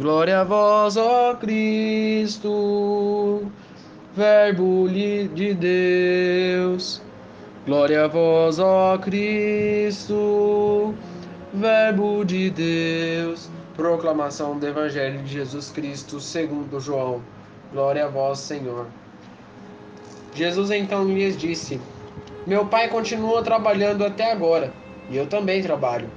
Glória a vós, ó Cristo, Verbo de Deus. Glória a vós, ó Cristo, Verbo de Deus. Proclamação do Evangelho de Jesus Cristo segundo João. Glória a vós, Senhor. Jesus então lhes disse: Meu Pai continua trabalhando até agora, e eu também trabalho.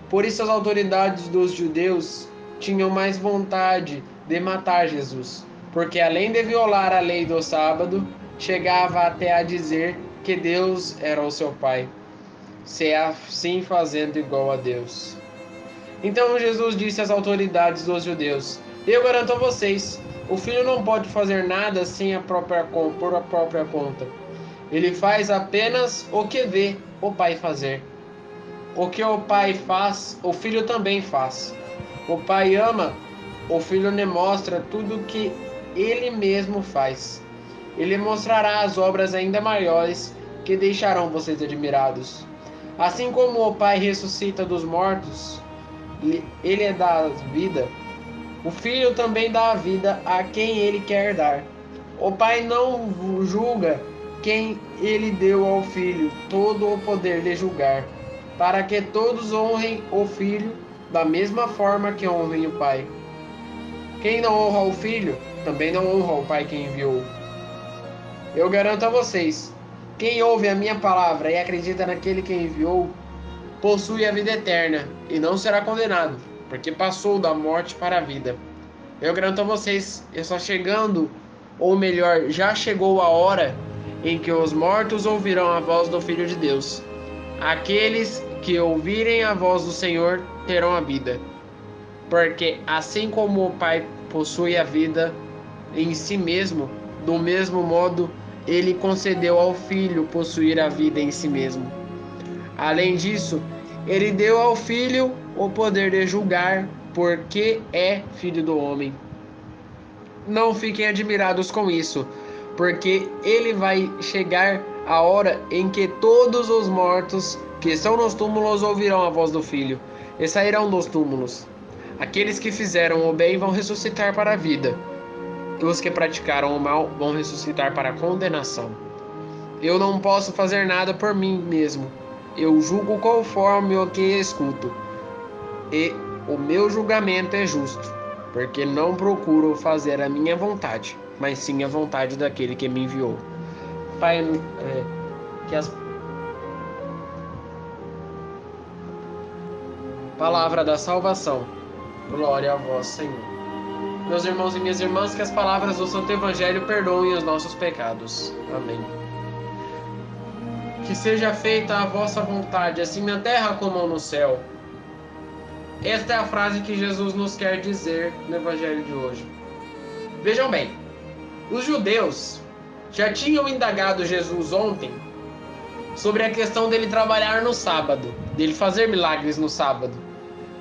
Por isso as autoridades dos judeus tinham mais vontade de matar Jesus, porque além de violar a lei do sábado, chegava até a dizer que Deus era o seu Pai, se assim fazendo igual a Deus. Então Jesus disse às autoridades dos judeus: Eu garanto a vocês, o filho não pode fazer nada sem por a própria conta. Ele faz apenas o que vê o Pai fazer. O que o Pai faz, o Filho também faz. O Pai ama, o Filho lhe mostra tudo o que ele mesmo faz. Ele mostrará as obras ainda maiores que deixarão vocês admirados. Assim como o Pai ressuscita dos mortos, ele dá vida, o Filho também dá a vida a quem ele quer dar. O Pai não julga quem ele deu ao Filho todo o poder de julgar, para que todos honrem o Filho da mesma forma que honrem o Pai. Quem não honra o Filho, também não honra o Pai que enviou. Eu garanto a vocês, quem ouve a minha palavra e acredita naquele que enviou, possui a vida eterna e não será condenado, porque passou da morte para a vida. Eu garanto a vocês, está chegando, ou melhor, já chegou a hora em que os mortos ouvirão a voz do Filho de Deus. Aqueles que ouvirem a voz do Senhor terão a vida, porque assim como o Pai possui a vida em si mesmo, do mesmo modo ele concedeu ao Filho possuir a vida em si mesmo. Além disso, ele deu ao Filho o poder de julgar, porque é Filho do homem. Não fiquem admirados com isso, porque ele vai chegar a hora em que todos os mortos que estão nos túmulos ouvirão a voz do Filho e sairão dos túmulos. Aqueles que fizeram o bem vão ressuscitar para a vida, e os que praticaram o mal vão ressuscitar para a condenação. Eu não posso fazer nada por mim mesmo. Eu julgo conforme o que escuto, e o meu julgamento é justo, porque não procuro fazer a minha vontade, mas sim a vontade daquele que me enviou. Pai, que as palavra da salvação. Glória a vós, Senhor. Meus irmãos e minhas irmãs, que as palavras do Santo Evangelho perdoem os nossos pecados. Amém. Que seja feita a vossa vontade, assim na terra como no céu. Esta é a frase que Jesus nos quer dizer no Evangelho de hoje. Vejam bem, os judeus já tinham indagado Jesus ontem sobre a questão dele trabalhar no sábado, dele fazer milagres no sábado.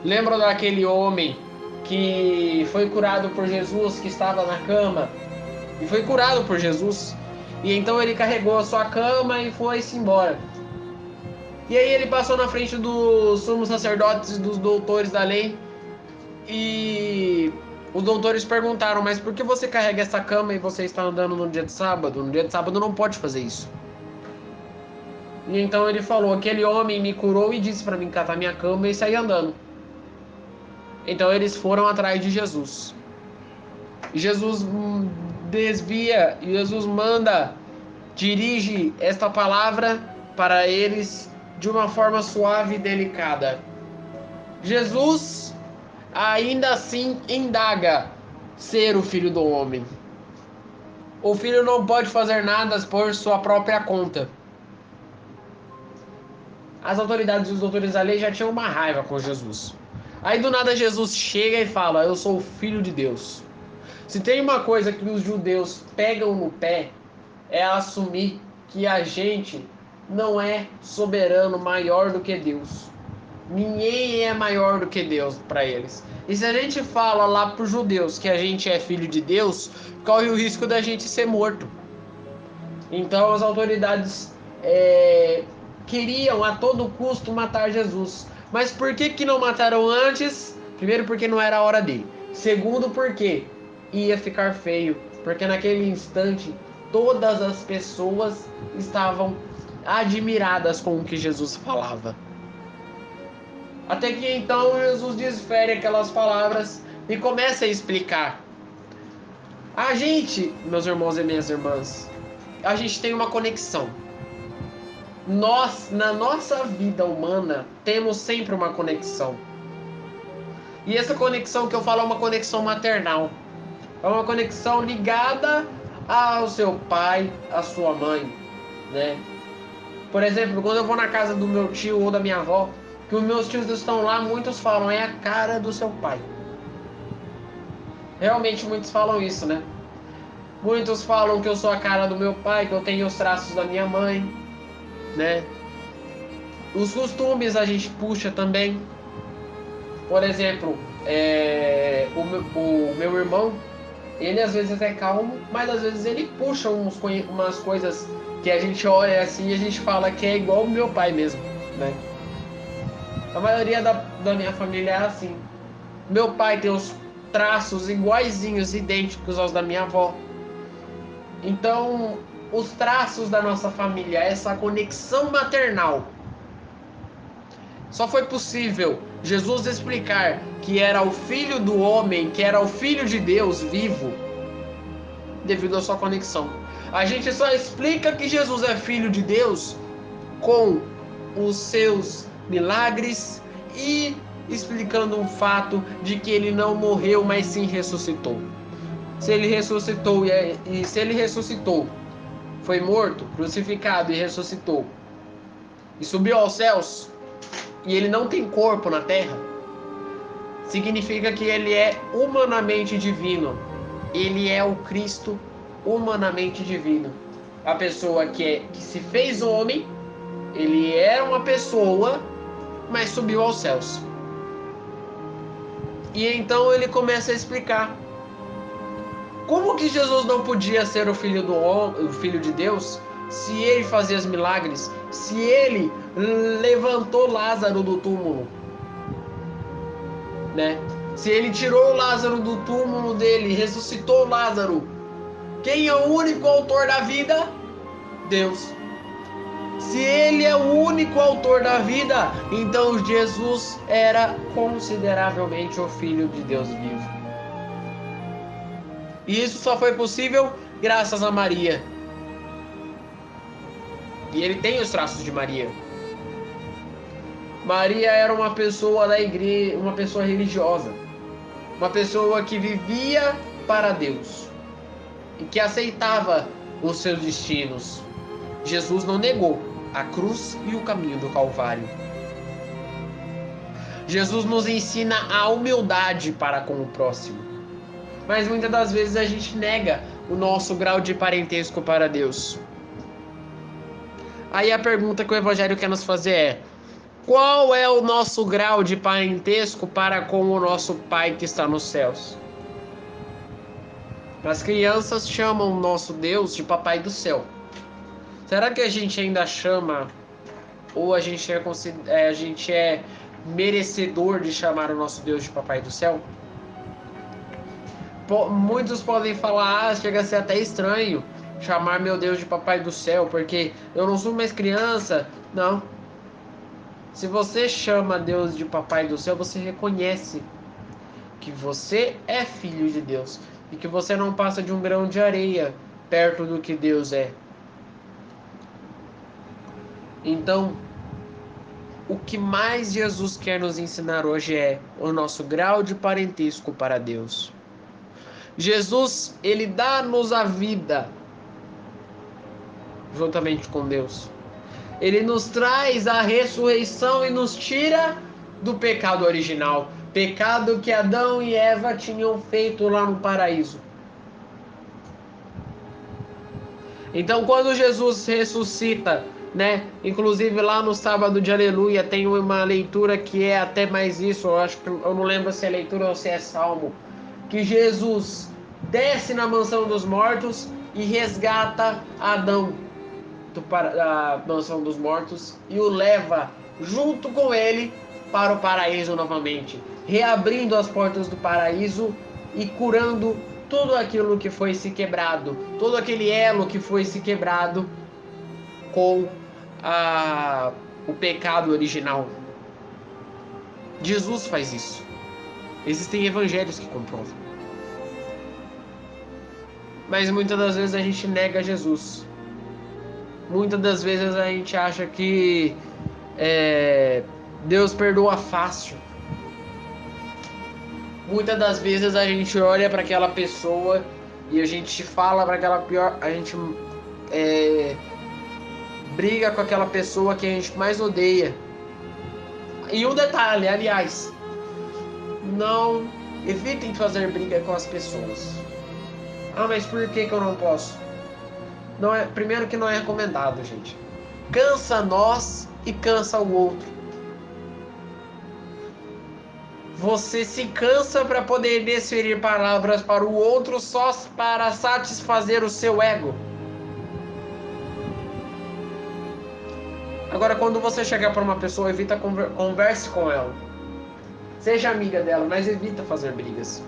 Lembram daquele homem que foi curado por Jesus, que estava na cama, e foi curado por Jesus, e então ele carregou a sua cama e foi-se embora. E aí ele passou na frente dos sumos sacerdotes e dos doutores da lei, e os doutores perguntaram: mas por que você carrega essa cama e você está andando no dia de sábado? No dia de sábado não pode fazer isso. E então ele falou: aquele homem me curou e disse para mim catar minha cama e sair andando. Então eles foram atrás de Jesus. E Jesus desvia, e Jesus dirige esta palavra para eles de uma forma suave e delicada. Jesus ainda assim indaga ser o Filho do homem. O Filho não pode fazer nada por sua própria conta. As autoridades e os doutores da lei já tinham uma raiva com Jesus. Aí do nada Jesus chega e fala: eu sou o Filho de Deus. Se tem uma coisa que os judeus pegam no pé, é assumir que a gente não é soberano maior do que Deus. Ninguém é maior do que Deus para eles. E se a gente fala lá para os judeus que a gente é filho de Deus, corre o risco da gente ser morto. Então as autoridades queriam a todo custo matar Jesus. Mas por que não mataram antes? Primeiro, porque não era a hora dele. Segundo, porque ia ficar feio, porque naquele instante todas as pessoas estavam admiradas com o que Jesus falava. Até que então Jesus desfere aquelas palavras e começa a explicar. A gente, meus irmãos e minhas irmãs, a gente tem uma conexão. Nós, na nossa vida humana, temos sempre uma conexão. E essa conexão que eu falo é uma conexão maternal. É uma conexão ligada ao seu pai, à sua mãe, né? Por exemplo, quando eu vou na casa do meu tio ou da minha avó, que os meus tios estão lá, muitos falam, é a cara do seu pai. Realmente muitos falam isso, né? Muitos falam que eu sou a cara do meu pai, que eu tenho os traços da minha mãe, né? Os costumes a gente puxa também. Por exemplo, o meu irmão, ele às vezes é calmo, mas às vezes ele puxa umas coisas que a gente olha assim e a gente fala que é igual o meu pai mesmo, né? A maioria da minha família é assim. Meu pai tem os traços iguaizinhos, idênticos aos da minha avó. Então, os traços da nossa família, essa conexão maternal, só foi possível Jesus explicar que era o Filho do Homem, que era o Filho de Deus vivo, devido à sua conexão. A gente só explica que Jesus é Filho de Deus com os seus milagres e explicando um fato de que ele não morreu, mas sim ressuscitou. Se ele ressuscitou e se ele ressuscitou, foi morto, crucificado e ressuscitou, e subiu aos céus, e ele não tem corpo na terra, significa que ele é humanamente divino. Ele é o Cristo humanamente divino. A pessoa que se fez homem, ele era uma pessoa, mas subiu aos céus. E então ele começa a explicar como que Jesus não podia ser o filho do homem, o filho de Deus, se ele fazia os milagres, se ele levantou Lázaro do túmulo, né? Se ele tirou Lázaro do túmulo dele, ressuscitou Lázaro. Quem é o único autor da vida? Deus. Se ele é o único autor da vida, então Jesus era consideravelmente o Filho de Deus vivo. E isso só foi possível graças a Maria. E ele tem os traços de Maria. Maria era uma pessoa da igreja, uma pessoa religiosa, uma pessoa que vivia para Deus e que aceitava os seus destinos. Jesus não negou a cruz e o caminho do Calvário. Jesus nos ensina a humildade para com o próximo. Mas muitas das vezes a gente nega o nosso grau de parentesco para Deus. Aí a pergunta que o Evangelho quer nos fazer é: qual é o nosso grau de parentesco para com o nosso Pai que está nos céus? As crianças chamam o nosso Deus de Papai do Céu. Será que a gente ainda chama, ou a gente é merecedor de chamar o nosso Deus de Papai do Céu? Muitos podem falar, chega a ser até estranho chamar meu Deus de Papai do Céu, porque eu não sou mais criança. Não. Se você chama Deus de Papai do Céu, você reconhece que você é filho de Deus e que você não passa de um grão de areia perto do que Deus é. Então, o que mais Jesus quer nos ensinar hoje é o nosso grau de parentesco para Deus. Jesus, ele dá-nos a vida juntamente com Deus. Ele nos traz a ressurreição e nos tira do pecado original. Pecado que Adão e Eva tinham feito lá no paraíso. Então, quando Jesus ressuscita, né? Inclusive lá no sábado de Aleluia tem uma leitura que é até mais isso. Eu não lembro se é leitura ou se é salmo. Que Jesus desce na mansão dos mortos e resgata Adão da mansão dos mortos e o leva junto com ele para o paraíso novamente. reabrindo as portas do paraíso e curando tudo aquilo que foi se quebrado, todo aquele elo que foi se quebrado com o pecado original. Jesus faz isso. Existem evangelhos que comprovam. Mas muitas das vezes a gente nega Jesus. Muitas das vezes a gente acha que Deus perdoa fácil. Muitas das vezes a gente olha para aquela pessoa e a gente fala para aquela pior, a gente briga com aquela pessoa que a gente mais odeia. E um detalhe, aliás, não evitem fazer briga com as pessoas. Ah, mas por que eu não posso? Não é, primeiro que não é recomendado, gente. Cansa nós e cansa o outro. Você se cansa para poder desferir palavras para o outro só para satisfazer o seu ego. Agora, quando você chegar para uma pessoa, evita converse com ela. Seja amiga dela, mas evita fazer brigas.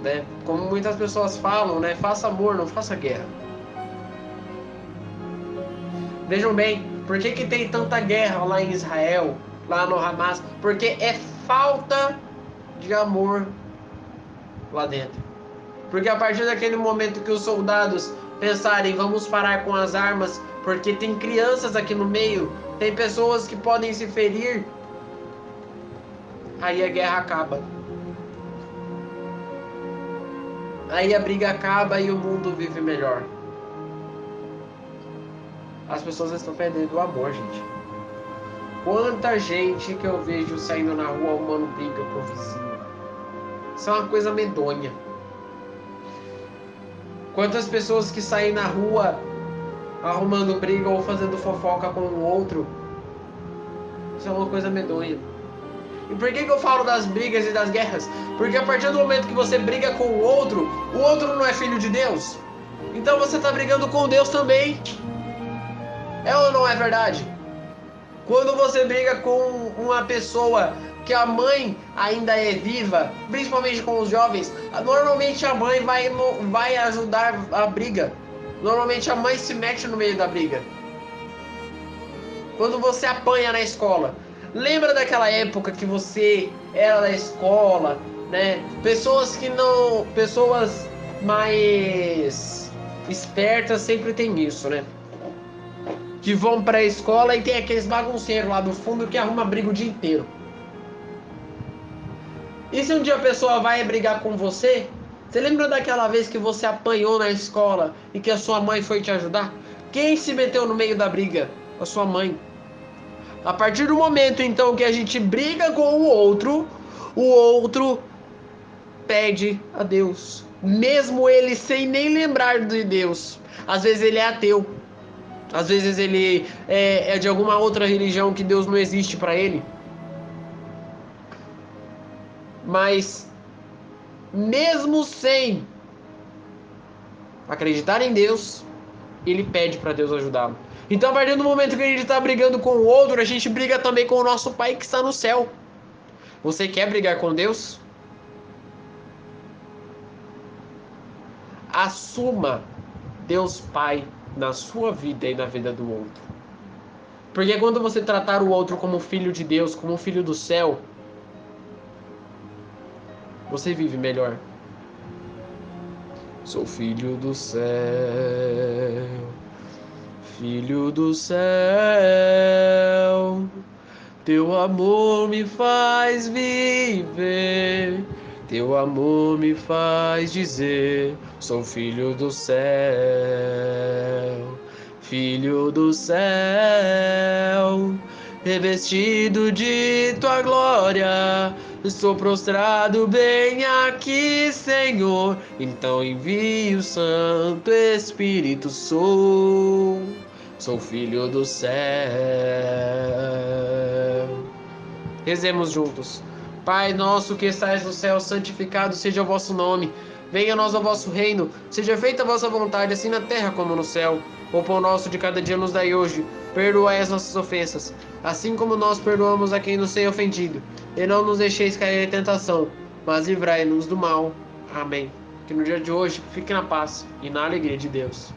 Né? Como muitas pessoas falam, né? Faça amor, não faça guerra. Vejam bem, por que tem tanta guerra lá em Israel, lá no Hamas? Porque é falta de amor lá dentro. Porque a partir daquele momento que os soldados pensarem, vamos parar com as armas, porque tem crianças aqui no meio, tem pessoas que podem se ferir, aí a guerra acaba. Aí a briga acaba e o mundo vive melhor. As pessoas estão perdendo o amor, gente. Quanta gente que eu vejo saindo na rua arrumando briga com o vizinho. Isso é uma coisa medonha. Quantas pessoas que saem na rua arrumando briga ou fazendo fofoca com o outro. Isso é uma coisa medonha. E por que eu falo das brigas e das guerras? Porque a partir do momento que você briga com o outro não é filho de Deus. Então você está brigando com Deus também. É ou não é verdade? Quando você briga com uma pessoa que a mãe ainda é viva, principalmente com os jovens, normalmente a mãe vai ajudar a briga. Normalmente a mãe se mete no meio da briga. Quando você apanha na escola, lembra daquela época que você era da escola, né? Pessoas mais espertas sempre tem isso, né? Que vão pra escola e tem aqueles bagunceiros lá do fundo que arruma briga o dia inteiro. E se um dia a pessoa vai brigar com você, você lembra daquela vez que você apanhou na escola e que a sua mãe foi te ajudar? Quem se meteu no meio da briga? A sua mãe. A partir do momento então que a gente briga com o outro pede a Deus. Mesmo ele sem nem lembrar de Deus. Às vezes ele é ateu. Às vezes ele é de alguma outra religião que Deus não existe para ele. Mas, mesmo sem acreditar em Deus, ele pede para Deus ajudá-lo. Então, a partir do momento que a gente está brigando com o outro, a gente briga também com o nosso Pai que está no céu. Você quer brigar com Deus? Assuma Deus Pai na sua vida e na vida do outro. Porque quando você tratar o outro como filho de Deus, como filho do céu, você vive melhor. Sou filho do céu, filho do céu. Teu amor me faz viver. Teu amor me faz dizer, sou filho do céu, filho do céu, revestido de tua glória, estou prostrado bem aqui, Senhor, então envia o Santo Espírito, sou filho do céu. Rezemos juntos. Pai nosso que estais no céu, santificado seja o vosso nome. Venha a nós o vosso reino, seja feita a vossa vontade, assim na terra como no céu. O pão nosso de cada dia nos dai hoje, perdoai as nossas ofensas, assim como nós perdoamos a quem nos tem ofendido. E não nos deixeis cair em tentação, mas livrai-nos do mal. Amém. Que no dia de hoje fique na paz e na alegria de Deus.